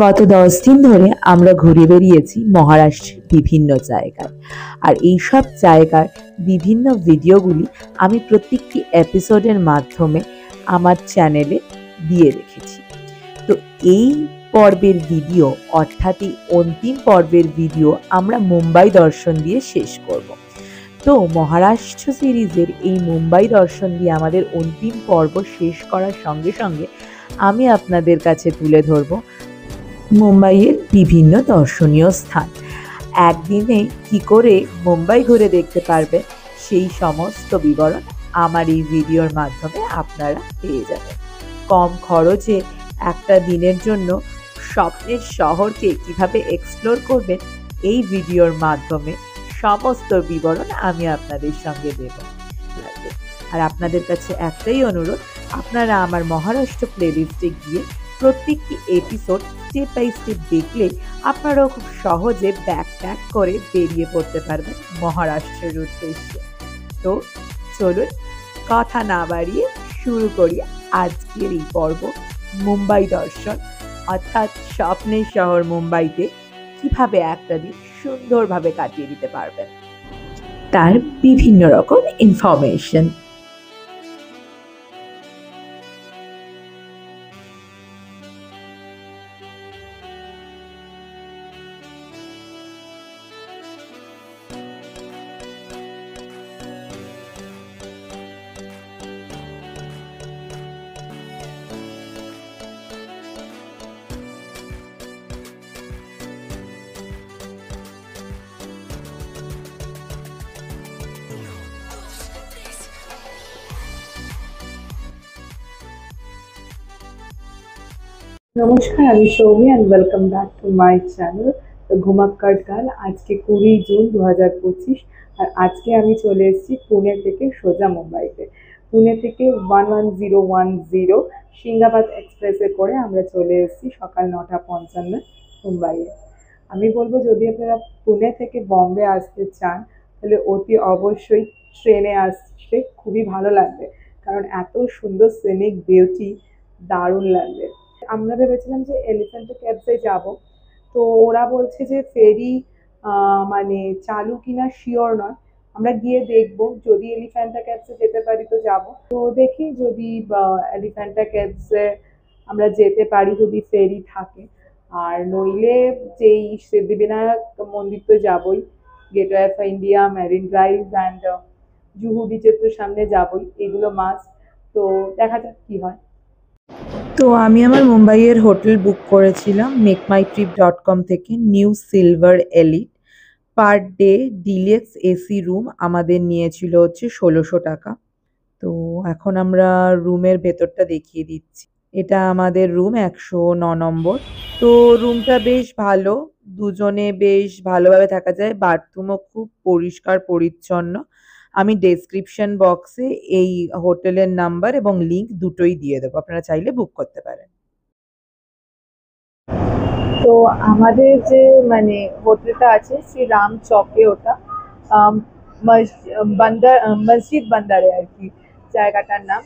গত 10 দিন ধরে আমরা ঘুরে বেরিয়েছি মহারাষ্ট্রের বিভিন্ন জায়গায়। আর এইসব জায়গার বিভিন্ন ভিডিওগুলি আমি প্রত্যেকটি এপিসোডের মাধ্যমে আমার চ্যানেলে দিয়ে রেখেছি। তো এই পর্বের ভিডিও অর্থাৎ এই অন্তিম পর্বের ভিডিও আমরা মুম্বাই দর্শন দিয়ে শেষ করব। তো মহারাষ্ট্র সিরিজের এই মুম্বাই দর্শন দিয়ে আমাদের অন্তিম পর্ব শেষ করার সঙ্গে সঙ্গে আমি আপনাদের কাছে তুলে ধরব মুম্বাইয়ের বিভিন্ন দর্শনীয় স্থান। একদিনে কি করে মুম্বাই ঘুরে দেখতে পারবে সেই সমস্ত বিবরণ আমার এই ভিডিওর মাধ্যমে আপনারা পেয়ে যাবেন। কম খরচে একটা দিনের জন্য স্বপ্নের শহরকে কিভাবে এক্সপ্লোর করবেন এই ভিডিওর মাধ্যমে সমস্ত বিবরণ আমি আপনাদের সঙ্গে দেব। আর আপনাদের কাছে একটাই অনুরোধ, আপনারা আমার মহারাষ্ট্র প্লেলিস্টে গিয়ে প্রত্যেকটি এপিসোড স্টেপ বাই স্টেপ দেখলে আপনারাও খুব সহজে ব্যাকপ্যাক করে বেরিয়ে পড়তে পারবেন মহারাষ্ট্রের উদ্দেশ্যে। তো চলুন কথা না বাড়িয়ে শুরু করি আজকের এই পর্ব মুম্বাই দর্শন, অর্থাৎ স্বপ্নের শহর মুম্বাইতে কিভাবে একটা দিন সুন্দরভাবে কাটিয়ে দিতে পারবেন তার বিভিন্ন রকম ইনফরমেশন। নমস্কার, আমি Soumi and welcome back to my channel the Ghumakkar girl. আজকে 20 জুন 2025 আর আজকে আমি চলে এসেছি পুনে থেকে সোজা মুম্বাইতে। পুনে থেকে 11010 সিংহাবাদ এক্সপ্রেসে করে আমরা চলে এসেছি সকাল 9:55 মুম্বাইয়ে। আমি বলবো, যদি আপনারা পুনে থেকে বম্বে আসতে চান তাহলে অতি অবশ্যই ট্রেনে আসলে খুবই ভালো লাগবে, কারণ এত সুন্দর সিনিক বিউটি, দারুণ লাগবে। আমরা ভেবেছিলাম যে এলিফ্যান্টা ক্যাবসে যাব, তো ওরা বলছে যে ফেরি মানে চালু কিনা শিওর নয়, আমরা গিয়ে দেখবো। যদি এলিফ্যান্টা ক্যাবসে যেতে পারি তো যাব, তো দেখি যদি এলিফ্যান্টা ক্যাবসে আমরা যেতে পারি, যদি ফেরি থাকে। আর নইলে যেই সিদ্ধিবিনায়ক মন্দির তো যাবই, gateway of India, marine drive and Juhu বিচের তো সামনে যাবই, এগুলো মাস্ট। তো দেখা যাক কি হয়। তো আমি আমার মুম্বাইয়ের হোটেল বুক করেছিলাম মেকমাইট্রিপ.com থেকে, new silver elite. Per day deluxe AC room আমাদের নিয়েছিল হচ্ছে 1600 টাকা। তো এখন আমরা রুমের ভেতরটা দেখিয়ে দিচ্ছি। এটা আমাদের রুম 109 নম্বর। তো রুমটা বেশ ভালো, দুজনে বেশ ভালোভাবে থাকা যায়। বাথরুমও খুব পরিষ্কার পরিচ্ছন্ন। আমি ডেসক্রিপশন বক্সে এই হোটেলের নাম্বার এবং লিংক দুটোই দিয়ে দেবো, আপনারা চাইলে বুক করতে পারেন। তো আমাদের যে মানে হোটেলটা আছে শ্রীরাম চকে, ওটা মসজিদ বান্দারে আর কি জায়গাটার নাম।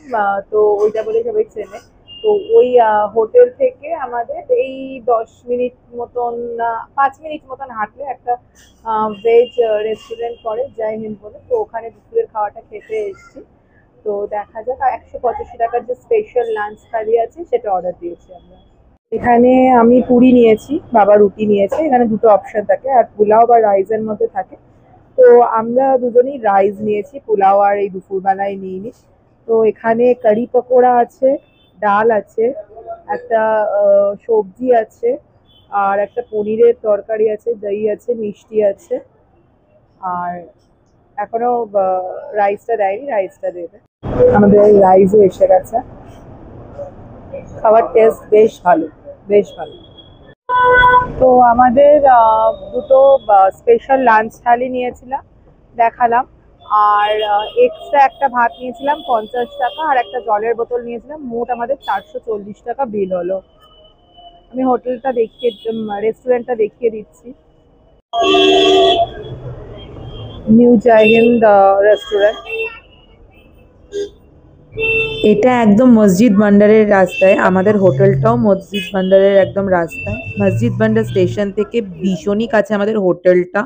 তো ওইটা বলে সবাই চেনে। তো ওই হোটেল থেকে আমাদের এই 10 মিনিট মতন, 5 মিনিট মতন হাঁটলে একটা ভেজ রেস্টুরেন্ট পড়ে, জয় হিন্দ বলে। তো ওখানে দুপুরের খাওয়াটা খেতে এসেছি। তো দেখা যাক, 185 টাকার যে স্পেশাল লাঞ্চ থালি আছে সেটা অর্ডার দিয়েছি আমরা। এখানে আমি পুরি নিয়েছি, বাবা রুটি নিয়েছে। এখানে দুটো অপশন থাকে, আর পোলাও বা রাইসের মধ্যে থাকে। তো আমরা দুজনেই রাইস নিয়েছি, পোলাও আর এই দুপুরবেলায় নিইনি। তো এখানে কারি পকোড়া আছে, ডাল আছে, একটা সবজি আছে, আর একটা পনিরের তরকারি আছে, দই আছে, মিষ্টি আছে। আর এখনো রাইসটা দেয়নি, রাইসটা দেবে। আমাদের রাইসও এসে গেছে। খাবার টেস্ট বেশ ভালো, বেশ ভালো। তো আমাদের দুটো স্পেশাল লাঞ্চ থালি নিয়েছিলাম, দেখালাম। আর এক্সট্রা একটা ভাত নিয়েছিলাম 50 টাকা, আর একটা জলের বোতল নিয়েছিলাম। মোট আমাদের 440 টাকা বিল হলো। আমি হোটেলটা দেখিয়ে, রেস্টুরেন্টটা দেখিয়ে দিচ্ছি। নিউ জয় হিন্দ রেস্টুরেন্ট। এটা একদম মসজিদ ভান্ডারের রাস্তায়, আমাদের হোটেলটাও মসজিদ ভান্ডারের একদম রাস্তায়। মসজিদ ভান্ডার স্টেশন থেকে ভীষণই কাছে আমাদের হোটেলটা,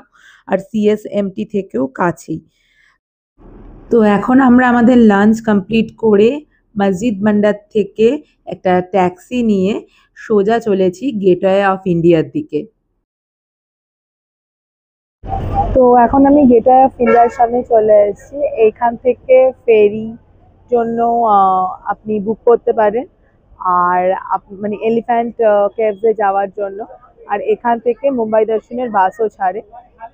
আর সিএসএমটি থেকেও কাছেই। তো এখন আমরা আমাদের লাঞ্চ কমপ্লিট করে মসজিদ ভান্ডার থেকে একটা ট্যাক্সি নিয়ে সোজা চলেছি গেটওয়ে অফ ইন্ডিয়ার দিকে। তো এখন আমি গেটওয়ে অফ ইন্ডিয়ার সামনে চলে এসেছি। এইখান থেকে ফেরি জন্য আপনি বুক করতে পারেন, আর মানে এলিফ্যান্ট কেভসে যাওয়ার জন্য। আর এখান থেকে মুম্বাই দর্শনের বাসও ছাড়ে।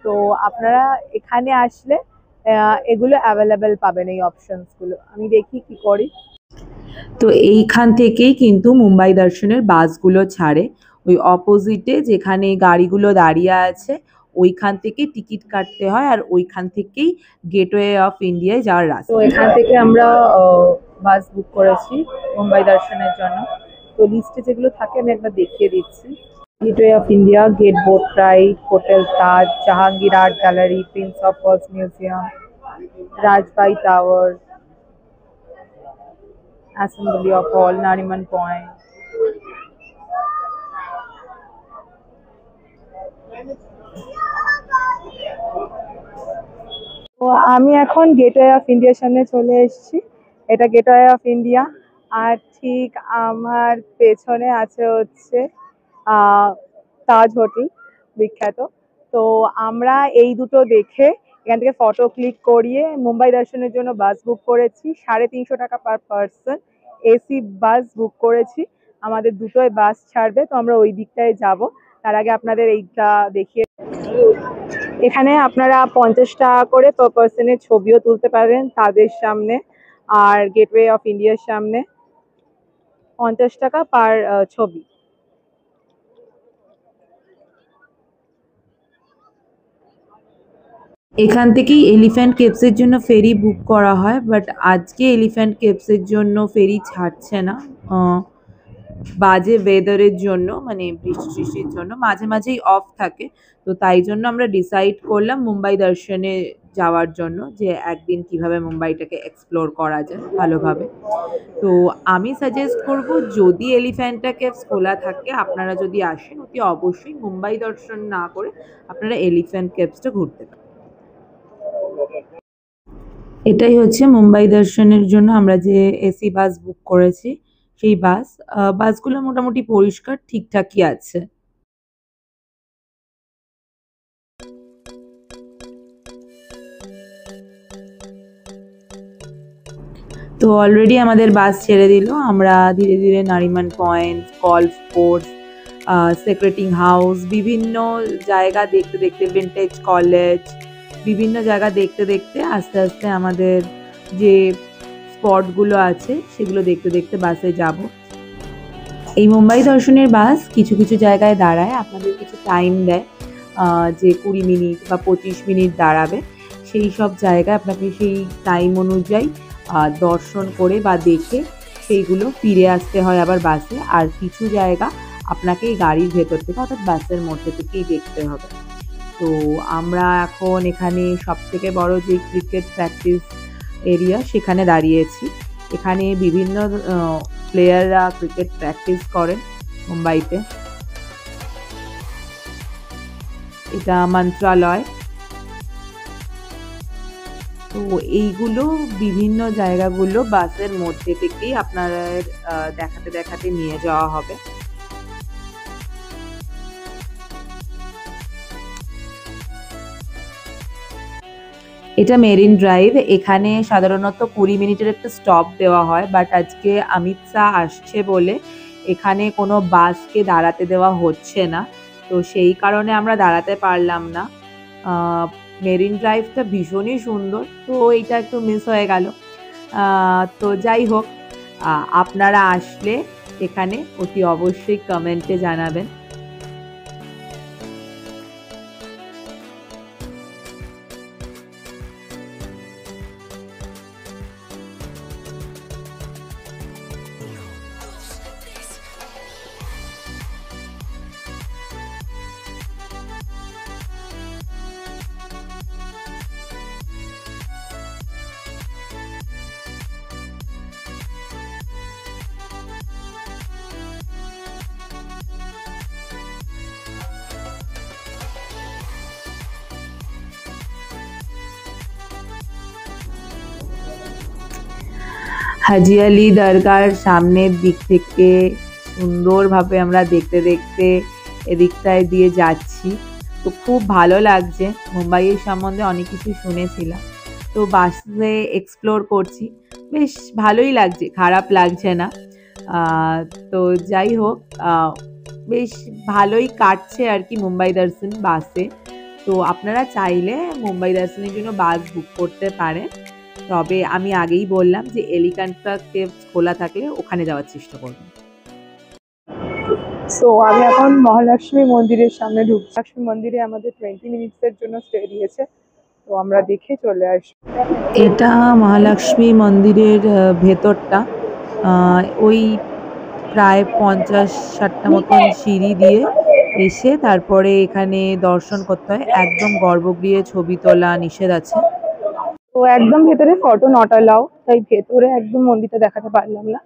তো আপনারা এখানে আসলে এগুলো অ্যাভেলেবেল পাবেন, এই অপশনসগুলো। আমি দেখি কি করি। তো এইখান থেকেই কিন্তু মুম্বাই দর্শনের বাসগুলো ছাড়ে। ওই অপোজিটে যেখানে গাড়িগুলো দাঁড়িয়ে আছে ওইখান থেকে টিকিট কাটতে হয়, আর ওইখান থেকেই গেটওয়ে অফ ইন্ডিয়ায় যাওয়ার তো রাস্তা। এখান থেকে আমরা বাস বুক করেছি মুম্বাই দর্শনের জন্য। তো লিস্টে যেগুলো থাকে আমি একবার দেখিয়ে দিচ্ছি। Gateway of India, gate boat ride, hotel Taj, Jahangir art gallery, prince of Wales museum, Rajabai tower, assembly of hall, Nariman point. তো আমি এখন গেটওয়ে অফ ইন্ডিয়ার সামনে চলে এসেছি। এটা গেটওয়ে অফ ইন্ডিয়া, আর ঠিক আমার পেছনে আছে হচ্ছে তাজ হোটেল, বিখ্যাত। তো আমরা এই দুটো দেখে এখান থেকে ফটো ক্লিক করিয়ে মুম্বাই দর্শনের জন্য বাস বুক করেছি। 350 টাকা পার পার্সন এসি বাস বুক করেছি। আমাদের দুটোই বাস ছাড়বে, তো আমরা ওই দিকটায় যাব। তার আগে আপনাদের এইটা দেখিয়ে, এখানে আপনারা 50 টাকা করে পার পার্সনের ছবিও তুলতে পারেন তাদের সামনে, আর গেটওয়ে অফ ইন্ডিয়ার সামনে 50 টাকা পার ছবি। এখান থেকেই এলিফ্যান্ট কেভসের জন্য ফেরি বুক করা হয়, বাট আজকে এলিফ্যান্ট কেভসের জন্য ফেরি ছাড়ছে না। বাজে ওয়েদারের জন্য, মানে বৃষ্টি টিষ্টির জন্য মাঝে মাঝেই অফ থাকে। তো তাই জন্য আমরা ডিসাইড করলাম মুম্বাই দর্শনে যাওয়ার জন্য, যে একদিন কিভাবে মুম্বাইটাকে এক্সপ্লোর করা যায় ভালোভাবে। তো আমি সাজেস্ট করব, যদি এলিফ্যান্টা কেভস খোলা থাকে আপনারা যদি আসেন, অতি অবশ্যই মুম্বাই দর্শন না করে আপনারা এলিফ্যান্ট কেভসটা ঘুরতে পারেন। এটাই হচ্ছে মুম্বাই দর্শনের জন্য আমরা যে এসি বাস বুক করেছি সেই বাস। বাসগুলো মোটামুটি পরিষ্কার ঠিকঠাকই আছে। তো অলরেডি আমাদের বাস ছেড়ে দিল। আমরা ধীরে ধীরে Nariman point, golf course, সেক্রেটিং house, বিভিন্ন জায়গা দেখতে দেখতে, ভিন্টেজ কলেজ, বিভিন্ন জায়গা দেখতে দেখতে আস্তে আস্তে আমাদের যে স্পটগুলো আছে সেগুলো দেখতে দেখতে বাসে যাব। এই মুম্বাই দর্শনের বাস কিছু কিছু জায়গায় দাঁড়ায়, আপনাদের কিছু টাইম দেয়, যে 20 মিনিট বা 25 মিনিট দাঁড়াবে। সেই সব জায়গায় আপনাকে সেই টাইম অনুযায়ী দর্শন করে বা দেখে সেইগুলো ফিরে আসতে হয় আবার বাসে। আর কিছু জায়গা আপনাকে এই গাড়ির ভেতর থেকে, অর্থাৎ বাসের মধ্যে থেকেই দেখতে হবে। তো আমরা এখন এখানে সবথেকে বড় যে ক্রিকেট প্র্যাকটিস এরিয়া সেখানে দাঁড়িয়েছি। এখানে বিভিন্ন প্লেয়াররা ক্রিকেট প্র্যাকটিস করেন মুম্বাইতে। এটা মন্ত্রালয়। তো এইগুলো বিভিন্ন জায়গাগুলো বাসের মধ্যে থেকেই আপনারা দেখাতে দেখাতে নিয়ে যাওয়া হবে। এটা মেরিন ড্রাইভ। এখানে সাধারণত 20 মিনিটের একটা স্টপ দেওয়া হয়, বাট আজকে অমিত শাহ আসছে বলে এখানে কোনো বাসকে দাঁড়াতে দেওয়া হচ্ছে না। তো সেই কারণে আমরা দাঁড়াতে পারলাম না। মেরিন ড্রাইভটা ভীষণই সুন্দর, তো এইটা একটু মিস হয়ে গেল। তো যাই হোক, আপনারা আসলে এখানে অতি অবশ্যই কমেন্টে জানাবেন। হাজি আলি দরগার সামনের দিক থেকে সুন্দরভাবে আমরা দেখতে দেখতে এদিকটায় দিয়ে যাচ্ছি। তো খুব ভালো লাগছে। মুম্বাইয়ের সম্বন্ধে অনেক কিছু শুনেছিলাম, তো বাসে এক্সপ্লোর করছি, বেশ ভালোই লাগছে, খারাপ লাগছে না। তো যাই হোক, বেশ ভালোই কাটছে আর কি মুম্বাই দর্শন বাসে। তো আপনারা চাইলে মুম্বাই দর্শনের জন্য বাস বুক করতে পারেন, তবে আমি আগেই বললাম যে এলিফ্যান্টা কেভস খোলা থাকলে ওখানে যাওয়ার চেষ্টা করবেন। সো আমি এখন মহালক্ষ্মী মন্দিরের সামনে ঢুকছি। লক্ষ্মী মন্দিরে আমাদের 20 মিনিটসের জন্য স্টে দিয়েছে, তো আমরা দেখে চলে আসি। এটা মহালক্ষ্মী মন্দিরের ভেতরটা। ওই প্রায় 50-60টা মতন সিঁড়ি দিয়ে এসে তারপরে এখানে দর্শন করতে হয়। একদম গর্ভগৃহে ছবি তোলা নিষেধ আছে। তো একদম ভেতরে ফটো নট অ্যালাউ, তাই ভেতরে একদম মন্দিরটা দেখাতে পারলাম না।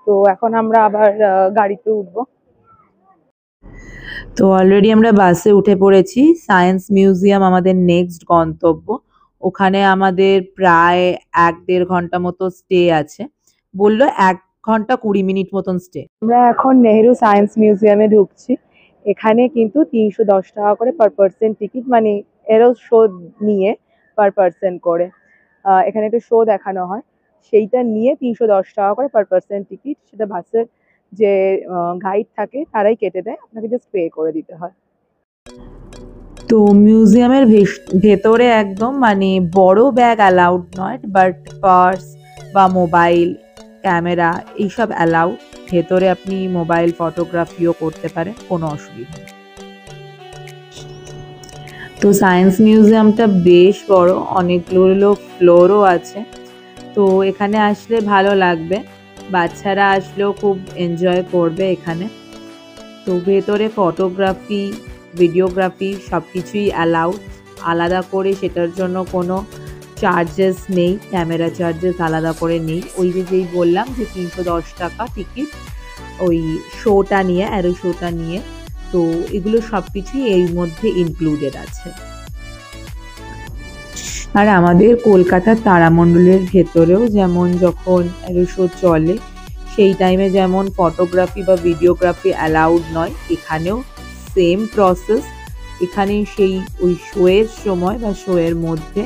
তো এখন আমরা আবার গাড়িতে উঠবো। তো অলরেডি আমরা বাসে উঠে পড়েছি। সায়েন্স মিউজিয়াম আমাদের নেক্সট গন্তব্য। ওখানে আমাদের প্রায় 1-1.5 ঘন্টা মতো স্টে আছে। বললো 1 ঘন্টা 20 মিনিট মতন স্টে। আমরা এখন নেহেরু সায়েন্স মিউজিয়ামে ঢুকছি। এখানে কিন্তু 310 টাকা করে পার পার্সন টিকিট, মানে এরও শো নিয়ে পার পার্সন করে। এখানে একটা শো দেখানো হয়, সেইটা নিয়ে 310 টাকা করে পার পার্সন টিকিট। সেটা বাসের যে গাইড থাকে তারাই কেটে দেয়, আপনাকে জাস্ট পে করে দিতে হয়। তো মিউজিয়ামের ভেতরে একদম মানে বড় ব্যাগ অ্যালাউড নয়, বাট পার্স বা মোবাইল, ক্যামেরা এইসব অ্যালাউড। ভেতরে আপনি মোবাইল ফটোগ্রাফিও করতে পারেন, কোনো অসুবিধা নেই। তো সায়েন্স মিউজিয়ামটা বেশ বড়, অনেকগুলো ফ্লোরও আছে। তো এখানে আসলে ভালো লাগবে, বাচ্চারা আসলেও খুব এনজয় করবে এখানে। তো ভেতরে ফটোগ্রাফি, ভিডিওগ্রাফি সব কিছুই অ্যালাউড। আলাদা করে সেটার জন্য কোনো চার্জেস নেই, ক্যামেরা চার্জেস আলাদা করে নেই। ওই যেই বললাম যে 310 টাকা টিকিট ওই শোটা নিয়ে, অ্যারো শোটা নিয়ে। তো এগুলো সব কিছুই এর মধ্যে ইনক্লুডেড আছে। আর আমাদের কলকাতার তারামণ্ডলের ভেতরেও যেমন যখন অ্যারো শো চলে সেই টাইমে যেমন ফটোগ্রাফি বা ভিডিওগ্রাফি অ্যালাউড নয়, এখানেও সেম প্রসেস। এখানে সেই ওই শোয়ের সময় বা শোয়ের মধ্যে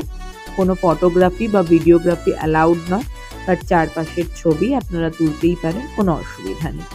কোনো ফটোগ্রাফি বা ভিডিওগ্রাফি অ্যালাউড নয়, বাট চারপাশের ছবি আপনারা তুলতেই পারেন, কোনো অসুবিধা নেই।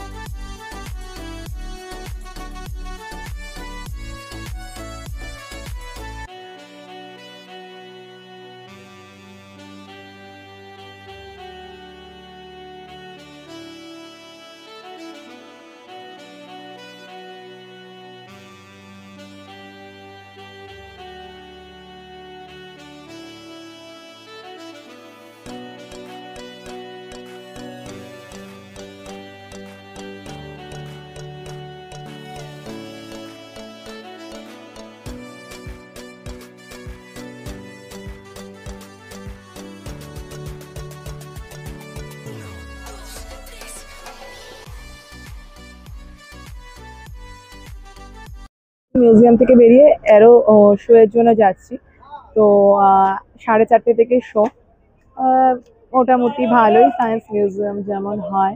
মিউজিয়াম থেকে বেরিয়ে অ্যারো শো এর জন্য যাচ্ছি। তো 4:30 থেকে শো, মোটামুটি ভালোই, সায়েন্স মিউজিয়াম যেমন হয়।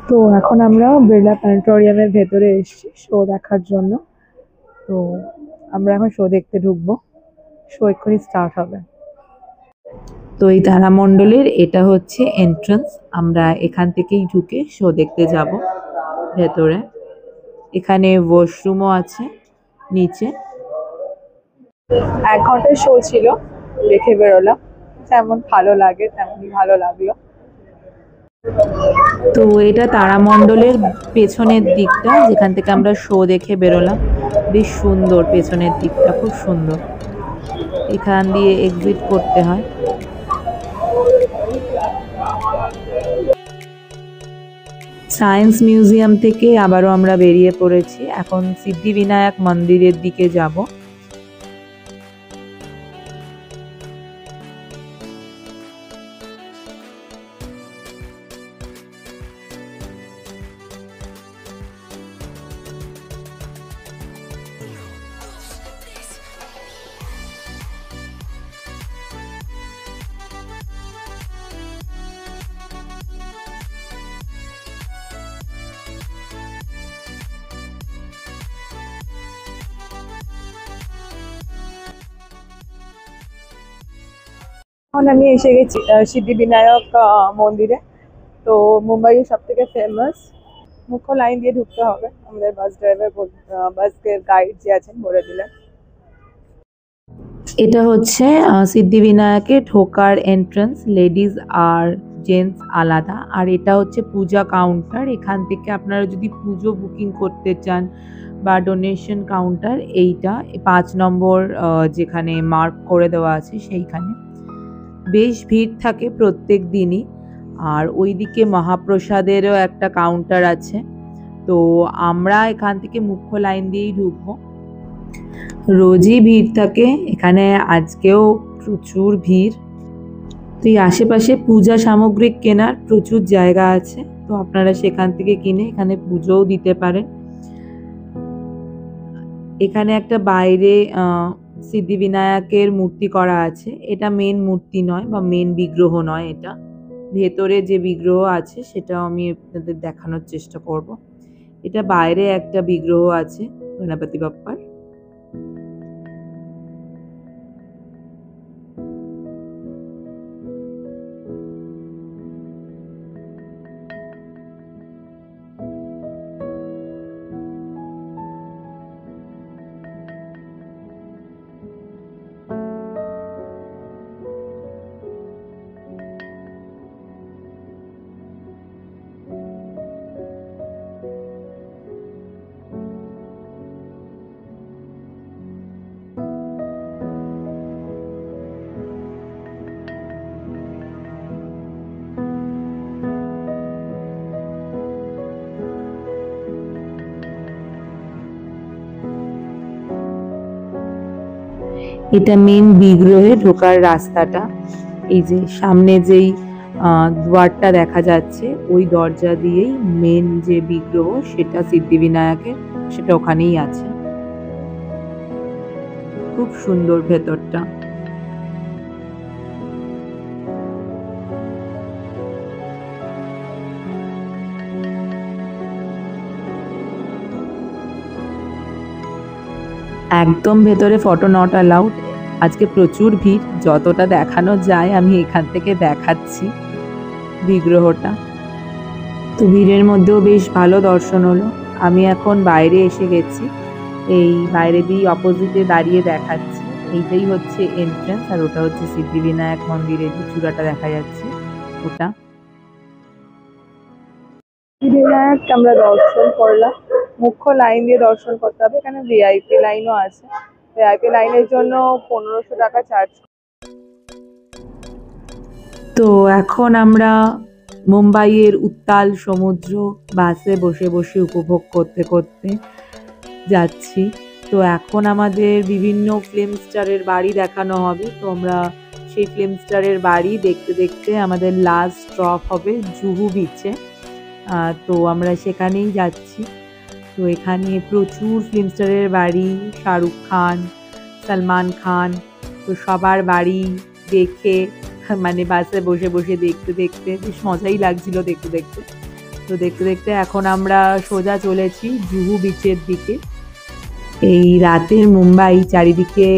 তো এখন আমরা বিড়লা প্ল্যানেটোরিয়ামের ভেতরে এসেছি শো দেখার জন্য। তো আমরা এখন শো দেখতে ঢুকবো, শো এক্ষুনি স্টার্ট হবে। তো এই তারামণ্ডলের এটা হচ্ছে এন্ট্রান্স, আমরা এখান থেকেই ঢুকে শো দেখতে যাব ভেতরে। এখানে ওয়াশরুমও আছে নিচে। 1 ঘন্টার শো ছিল, দেখে বেরোলাম। যেমন ভালো লাগে তেমনই ভালো লাগলো। তো এটা তারামণ্ডলের পেছনের দিকটা, যেখান থেকে আমরা শো দেখে বেরোলাম। বেশ সুন্দর, পেছনের দিকটা খুব সুন্দর। এখান দিয়ে এক্সিট করতে হয়। সায়েন্স মিউজিয়াম থেকে আবারও আমরা বেরিয়ে পড়েছি, এখন সিদ্ধিবিনায়ক মন্দিরের দিকে যাব। এখন আমি এসে গেছি সিদ্ধিবিনায়ক মন্দিরে। তো মুম্বাইয়ের সব থেকে ফেমাস। মুখ্য লাইন দিয়ে ঢুকতে হবে, আমাদের বাস ড্রাইভার বাসের গাইড যে আছেন বলে দিলেন। এটা হচ্ছে সিদ্ধিবিনায়কে ঢোকার এন্ট্রান্স, লেডিজ আর জেন্টস আলাদা। আর এটা হচ্ছে পূজা কাউন্টার, এখান থেকে আপনারা যদি পুজো বুকিং করতে চান বা ডোনেশন কাউন্টার, এইটা 5 নম্বর যেখানে মার্ক করে দেওয়া আছে সেইখানে। বেশ ভিড় থাকে প্রত্যেক দিনই। আর ওইদিকে মহাপ্রসাদেরও একটা কাউন্টার আছে। তো আমরা এখান থেকে মুখ্য লাইন দিয়েই ঢুকবো। রোজই ভিড় থাকে এখানে, আজকেও প্রচুর ভিড়। তো এই আশেপাশে পূজা সামগ্রিক কেনার প্রচুর জায়গা আছে, তো আপনারা সেখান থেকে কিনে এখানে পুজোও দিতে পারেন। এখানে একটা বাইরে সিদ্ধিবিনায়কের মূর্তি করা আছে। এটা মেন মূর্তি নয় বা মেন বিগ্রহ নয়, এটা ভেতরে যে বিগ্রহ আছে সেটাও আমি আপনাদের দেখানোর চেষ্টা করব। এটা বাইরে একটা বিগ্রহ আছে গণপতি বাপ্পার। এটা মেন বিগ্রহে ঢোকার রাস্তাটা। এই যে সামনে যেই দুয়ারটা দেখা যাচ্ছে ওই দরজা দিয়েই মেন যে বিগ্রহ সেটা সিদ্ধিবিনায়কের, সেটা ওখানেই আছে। খুব সুন্দর ভেতরটা। একদম ভেতরে ফটো নট অ্যালাউড। আজকে প্রচুর ভিড়, যতটা দেখানো যায় আমি এখান থেকে দেখাচ্ছি বিগ্রহটা। তো ভিড়ের মধ্যেও বেশ ভালো দর্শন হলো। আমি এখন বাইরে এসে গেছি, এই বাইরে দিয়ে অপোজিটে দাঁড়িয়ে দেখাচ্ছি। এইটাই হচ্ছে এন্ট্রান্স, আর ওটা হচ্ছে সিদ্ধিবিনায়ক মন্দিরের যে চূড়াটা দেখা যাচ্ছে ওটা। সিদ্ধিবিনায়ক আমরা দর্শন করলাম। মুখ্য লাইন দিয়ে দর্শন করতে হবে, এখানে ভিআইপি লাইনও আছে। ভিআইপি লাইনের জন্য 1500 টাকা চার্জ। তো এখন আমরা মুম্বাইয়ের উত্তাল সমুদ্র বাসে বসে বসে উপভোগ করতে করতে যাচ্ছি। তো এখন আমাদের বিভিন্ন ফিল্ম স্টারের বাড়ি দেখানো হবে। তো আমরা সেই ফিল্ম স্টারের বাড়ি দেখতে দেখতে আমাদের লাস্ট স্টপ হবে জুহু বিচে। তো আমরা সেখানেই যাচ্ছি। তো এখানে প্রচুর ফিল্ম স্টারের বাড়ি, শাহরুখ খান, সলমান খান, তো সবার বাড়ি দেখে মানে বাসে বসে বসে দেখতে দেখতে বেশ মজাই লাগছিল দেখতে দেখতে। তো দেখতে দেখতে এখন আমরা সোজা চলেছি জুহু বিচের দিকে। এই রাতের মুম্বাই চারিদিকে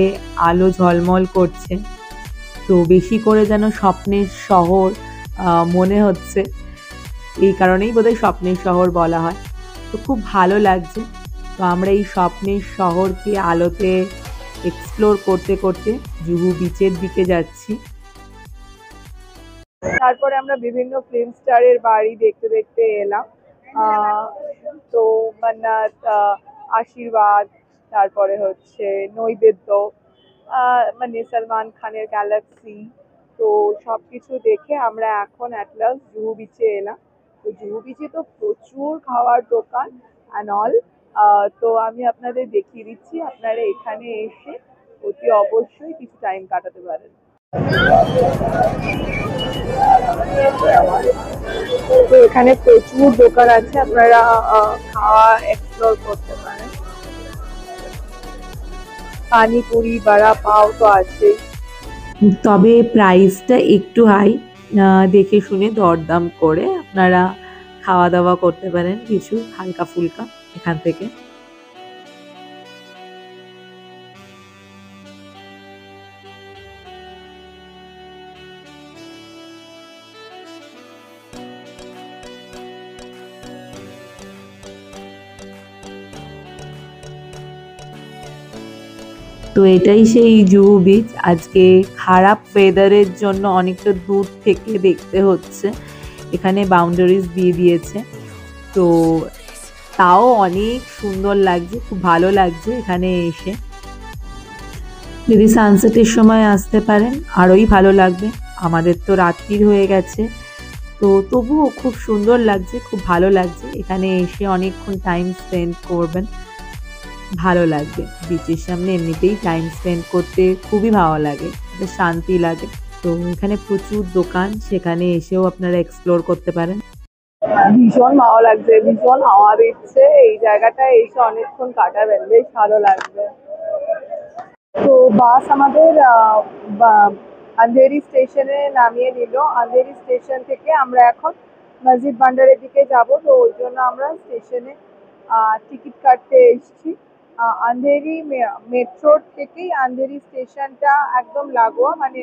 আলো ঝলমল করছে, তো বেশি করে যেন স্বপ্নের শহর মনে হচ্ছে। এই কারণেই বোধহয় স্বপ্নের শহর বলা হয়। তো খুব ভালো লাগছে। তো আমরা এই স্বপ্নের শহরকে আলোতে এক্সপ্লোর করতে করতে জুহু বিচের দিকে যাচ্ছি। তারপরে আমরা বিভিন্ন ফিল্ম স্টারের বাড়ি দেখতে দেখতে এলাম। তো মান্নাত, আশীর্বাদ, তারপরে হচ্ছে নৈবেদ্য, মানে সলমান খানের গ্যালাক্সি। তো সবকিছু দেখে আমরা এখন অ্যাট লাস্ট জুহু বিচে এলাম। তো জুহু বিচে তো প্রচুর খাওয়ার দোকান অ্যান্ড অল। তো আমি আপনাদের দেখিয়ে দিচ্ছি, আপনারা এখানে এসে অতি অবশ্যই কিছু টাইম কাটাতে পারেন। তো এখানে প্রচুর দোকান আছে, আপনারা খাওয়া এক্সপ্লোর করতে পারেন। পানিপুরি, বড়া পাও তো আছেই। তবে প্রাইসটা একটু হাই, দেখে শুনে দরদাম করে আপনারা খাওয়া দাওয়া করতে পারেন কিছু হালকা ফুলকা এখান থেকে। তো এটাই সেই জুহু বিচ। আজকে খারাপ ওয়েদারের জন্য অনেকটা দূর থেকে দেখতে হচ্ছে, এখানে বাউন্ডারিজ দিয়ে দিয়েছে, তো তাও অনেক সুন্দর লাগছে, খুব ভালো লাগছে এখানে এসে। যদি সানসেটের সময় আসতে পারেন আরোই ভালো লাগবে। আমাদের তো রাত্রির হয়ে গেছে, তো তবুও খুব সুন্দর লাগছে, খুব ভালো লাগছে। এখানে এসে অনেকক্ষণ টাইম স্পেন্ড করবেন, ভালো লাগবে। বিচের সামনে এমনিতেই টাইম স্পেন্ড করতে খুবই ভালো লাগে, বেশ শান্তি লাগে। তো এখানে প্রচুর দোকান, সেখানে এসেও আপনারা এক্সপ্লোর করতে পারেন। ভীষণ ভালো লাগছে, ভীষণ হাওয়া দিচ্ছে, এই জায়গাটায় এসে অনেকক্ষণ কাটাবেন, বেশ ভালো লাগবে। তো বাস আমাদের আন্ধেরি স্টেশনে নামিয়ে নিল। আন্ধেরি স্টেশন থেকে আমরা এখন মসজিদ ভান্ডারের দিকে যাব, তো ওই জন্য আমরা স্টেশনে টিকিট কাটতে এসেছি। আন্ধেরি মেট্রোর থেকেই আন্ধেরি স্টেশনটা একদম লাগোয়া, মানে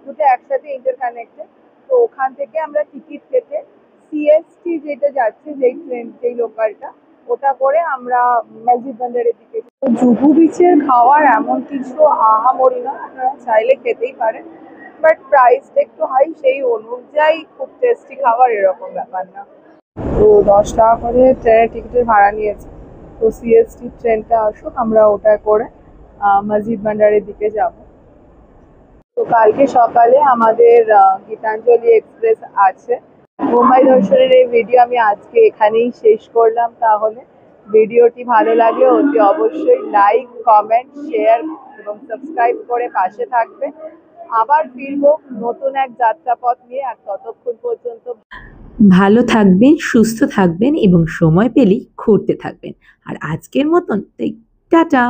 দুটো একসাথে ইন্টারকানেক্টেড। তো ওখান থেকে আমরা টিকিট কেটে সিএসটি যেটা যাচ্ছে, যেই ট্রেন, যেই লোকালটা, ওটা করে আমরা মসজিদ ভান্ডারের দিকে। তো জুহু বিচের খাওয়ার এমন কিছু আহামরি না, আপনারা চাইলে খেতেই পারেন, বাট প্রাইসটা একটু হাই, সেই অনুযায়ী খুব টেস্টি খাবার এরকম ব্যাপার না। তো 10 টাকা করে ট্রেনের টিকিটের ভাড়া নিয়েছে। তো সিএসটি ট্রেনটা আসুক, আমরা ওটা করে মসজিদ ভান্ডারের দিকে যাব। তো কালকে সকালে আমাদের গীতাঞ্জলি এক্সপ্রেস আছে। মুম্বাই দর্শনের এই ভিডিও আমি আজকে এখানেই শেষ করলাম। তাহলে ভিডিওটি ভালো লাগলে অতি অবশ্যই লাইক, কমেন্ট, শেয়ার এবং সাবস্ক্রাইব করে পাশে থাকবে। আবার ফিরবো নতুন এক যাত্রাপথ নিয়ে, আর ততক্ষণ পর্যন্ত ভালো থাকবেন, সুস্থ থাকবেন এবং সময় পেলেই ঘুরতে থাকবেন। আর আজকের মতন টাটা।